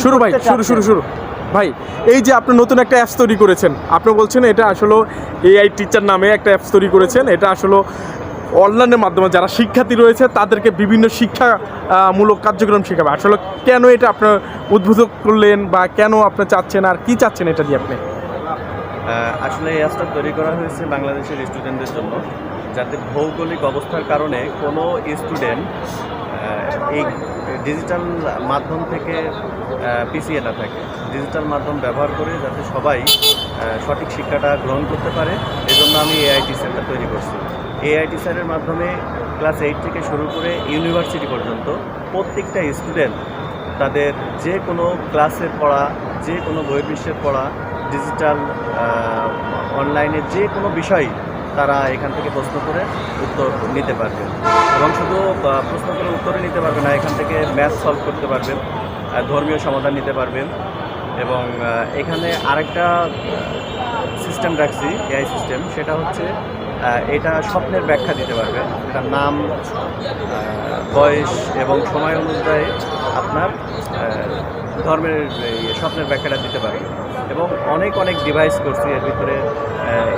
শুরু ভাই, শুরু ভাই। এই যে আপনি নতুন একটা অ্যাপস তৈরি করেছেন, আপনি বলছেন এটা আসলে এআই টিচার নামে একটা অ্যাপস তৈরি করেছেন। এটা আসলে অনলাইনের মাধ্যমে যারা শিক্ষার্থী রয়েছে তাদেরকে বিভিন্ন শিক্ষা মূলক কার্যক্রম শেখাবে। আসলে কেন এটা আপনার উদ্বোধন করলেন বা কেন আপনি চাচ্ছেন, আর কি চাচ্ছেন এটা দিয়ে আপনি? আসলে এই অ্যাপসটা তৈরি করা হয়েছে বাংলাদেশের স্টুডেন্টদের জন্য, যাতে ভৌগোলিক অবস্থার কারণে কোনো স্টুডেন্ট এই ডিজিটাল মাধ্যম থেকে পিছিয়ে না থাকে। ডিজিটাল মাধ্যম ব্যবহার করে যাতে সবাই সঠিক শিক্ষাটা গ্রহণ করতে পারে, এজন্য আমি এআইটি সেন্টার তৈরি করছি। এআইটি সেন্টারের মাধ্যমে ক্লাস 8 থেকে শুরু করে ইউনিভার্সিটি পর্যন্ত প্রত্যেকটা স্টুডেন্ট তাদের যে কোনো ক্লাসের পড়া, যে কোনো বহির্বিশ্বের পড়া, ডিজিটাল অনলাইনে যে কোনো বিষয় তারা এখান থেকে প্রশ্ন করে উত্তর নিতে পারবেন। এবং শুধু প্রশ্ন করে উত্তরে নিতে পারবে না, এখান থেকে ম্যাথ সলভ করতে পারবেন, ধর্মীয় সমাধান নিতে পারবেন। এবং এখানে আরেকটা সিস্টেম রাখছি, এআই সিস্টেম, সেটা হচ্ছে এটা স্বপ্নের ব্যাখ্যা দিতে পারবে। এটার নাম, বয়স এবং সময় অনুযায়ী আপনার ধর্মের স্বপ্নের ব্যাখ্যাটা দিতে পারবে। এবং অনেক ডিভাইস করছি, এর ভিতরে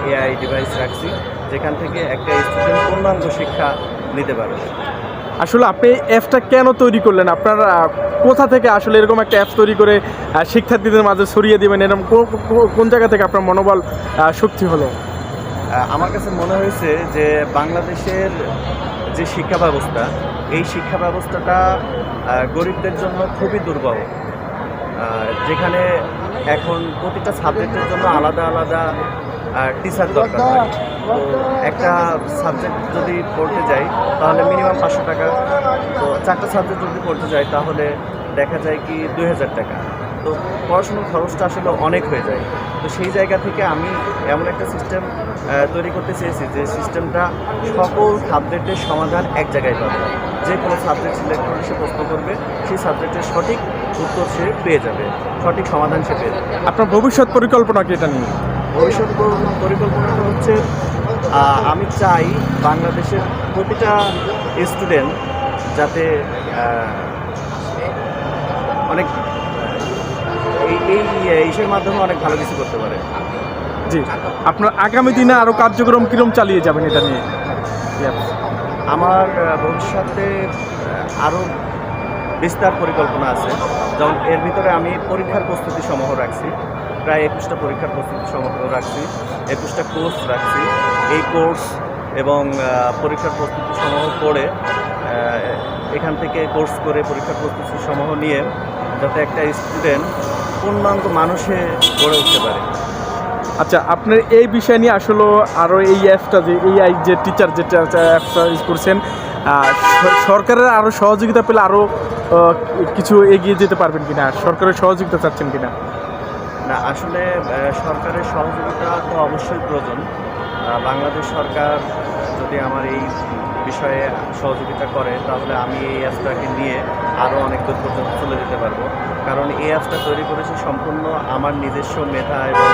এআই ডিভাইস রাখছি, যেখান থেকে একটা স্টুডেন্ট পূর্ণাঙ্গ শিক্ষা নিতে পারবে। আসলে আপনি অ্যাপসটা কেন তৈরি করলেন? আপনার কোথা থেকে আসলে এরকম একটা অ্যাপস তৈরি করে শিক্ষার্থীদের মাঝে ছড়িয়ে দেবেন, এরকম কোন জায়গা থেকে আপনার মনোবল শক্তি হলো? আমার কাছে মনে হয়েছে যে বাংলাদেশের যে শিক্ষা ব্যবস্থা, এই শিক্ষা ব্যবস্থাটা গরিবদের জন্য খুবই দুর্বল। যেখানে এখন প্রতিটা সাবজেক্টের জন্য আলাদা আলাদা টিচার দরকার হয়। তো একটা সাবজেক্ট যদি পড়তে যাই তাহলে মিনিমাম 500 টাকা, তো 4টা সাবজেক্ট যদি পড়তে যাই তাহলে দেখা যায় কি 2000 টাকা। তো পড়াশোনার খরচটা আসলে অনেক হয়ে যায়। তো সেই জায়গা থেকে আমি এমন একটা সিস্টেম তৈরি করতে চেয়েছি যে সিস্টেমটা সকল সাবজেক্টের সমাধান এক জায়গায় পাবে। যে কোনো সাবজেক্ট সিলেক্ট করে সে প্রশ্ন করবে, সেই সাবজেক্টের সঠিক উত্তর সে পেয়ে যাবে, সঠিক সমাধান সে পেয়ে যাবে। আপনার ভবিষ্যৎ পরিকল্পনা কি এটা নিয়ে? ভবিষ্যৎ পরিকল্পনাটা হচ্ছে আমি চাই বাংলাদেশের প্রতিটা স্টুডেন্ট যাতে অনেক এই ইসের মাধ্যমে অনেক ভালো কিছু করতে পারে। জি, আপনার আগামী দিনে আরও কার্যক্রম কীরকম চালিয়ে যাবেন এটা নিয়ে? আমার ভবিষ্যতে আরও বিস্তার পরিকল্পনা আছে। যেমন এর ভিতরে আমি পরীক্ষার প্রস্তুতি সমূহ রাখছি, প্রায় 21টা পরীক্ষার প্রস্তুতি সমূহ রাখছি, 21টা কোর্স রাখছি। এই কোর্স এবং পরীক্ষার প্রস্তুতি সমূহ পড়ে এখান থেকে কোর্স করে পরীক্ষার প্রস্তুতি সমূহ নিয়ে যাতে একটা স্টুডেন্ট পূর্ণাঙ্গ মানুষে গড়ে উঠতে পারে। আচ্ছা, আপনার এই বিষয় নিয়ে আসলে আরও এই অ্যাপসটা যে এআই যে টিচার যেটা অ্যাপসটা ইউজ করছেন, সরকারের আরও সহযোগিতা পেলে আরও কিছু এগিয়ে যেতে পারবেন কিনা? সরকারের সহযোগিতা চাচ্ছেন কিনা? না, আসলে সরকারের সহযোগিতা তো অবশ্যই প্রয়োজন। বাংলাদেশ সরকার যদি আমার এই বিষয়ে সহযোগিতা করে তাহলে আমি এই অ্যাপসটাকে নিয়ে আরও অনেক দূর পর্যন্ত চলে যেতে পারবো। কারণ এই অ্যাপসটা তৈরি করেছে সম্পূর্ণ আমার নিজস্ব মেধা এবং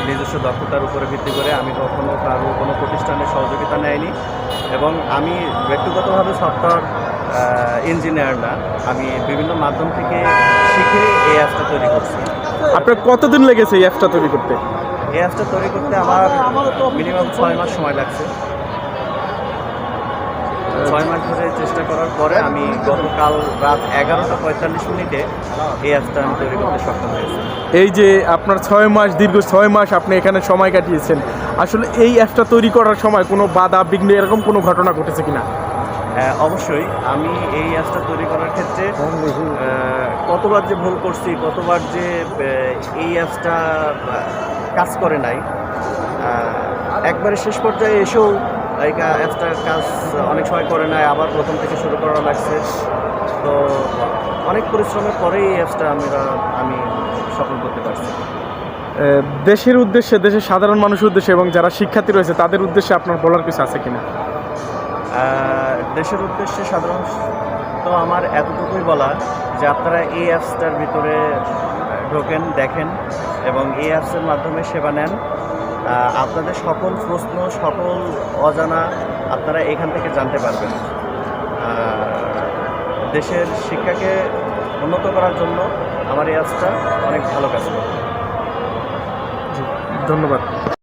নিজস্ব দক্ষতার উপরে ভিত্তি করে। আমি কখনো কারো কোনো প্রতিষ্ঠানের সহযোগিতা নেয়নি এবং আমি ব্যক্তিগতভাবে সফটওয়্যার ইঞ্জিনিয়ার না, আমি বিভিন্ন মাধ্যম থেকে শিখে এই অ্যাপসটা তৈরি করছি। আপনার কতদিন লেগেছে এই অ্যাপসটা তৈরি করতে? এই অ্যাপসটা তৈরি করতে আমার মিনিমাম 6 মাস সময় লাগছে। 6 মাস ধরে চেষ্টা করার পরে আমি গতকাল রাত 11টা 45 এই অ্যাপসটা আমি তৈরি করতে সক্ষম হয়েছি। এই যে আপনার 6 মাস, দীর্ঘ 6 মাস আপনি এখানে সময় কাটিয়েছেন, আসলে এই অ্যাপসটা তৈরি করার সময় কোনো বাধা বিঘ্ন এরকম কোনো ঘটনা ঘটেছে কিনা? অবশ্যই আমি এই অ্যাপসটা তৈরি করার ক্ষেত্রে কতবার যে ভুল করছি, কতবার যে এই অ্যাপসটা কাজ করে নাই, একবারে শেষ পর্যায়ে এসেও এই অ্যাপসটার কাজ অনেক সময় করে নাই, আবার প্রথম থেকে শুরু করা লাগছে। তো অনেক পরিশ্রমের পরেই এই অ্যাপসটা আমি সফল করতে পারছি। দেশের উদ্দেশ্যে, দেশের সাধারণ মানুষের উদ্দেশ্যে এবং যারা শিক্ষার্থী রয়েছে তাদের উদ্দেশ্যে আপনার বলার কিছু আছে কিনা? দেশের উদ্দেশ্যে সাধারণত আমার এতটুকুই বলা যে আপনারা এই অ্যাপসটার ভিতরে ঢোকেন, দেখেন এবং এই অ্যাপসের মাধ্যমে সেবা নেন। আপনাদের সকল প্রশ্ন, সকল অজানা আপনারা এখান থেকে জানতে পারবেন। দেশের শিক্ষাকে উন্নত করার জন্য আমার এই অ্যাপসটা অনেক ভালো কাজ করে। জি, ধন্যবাদ।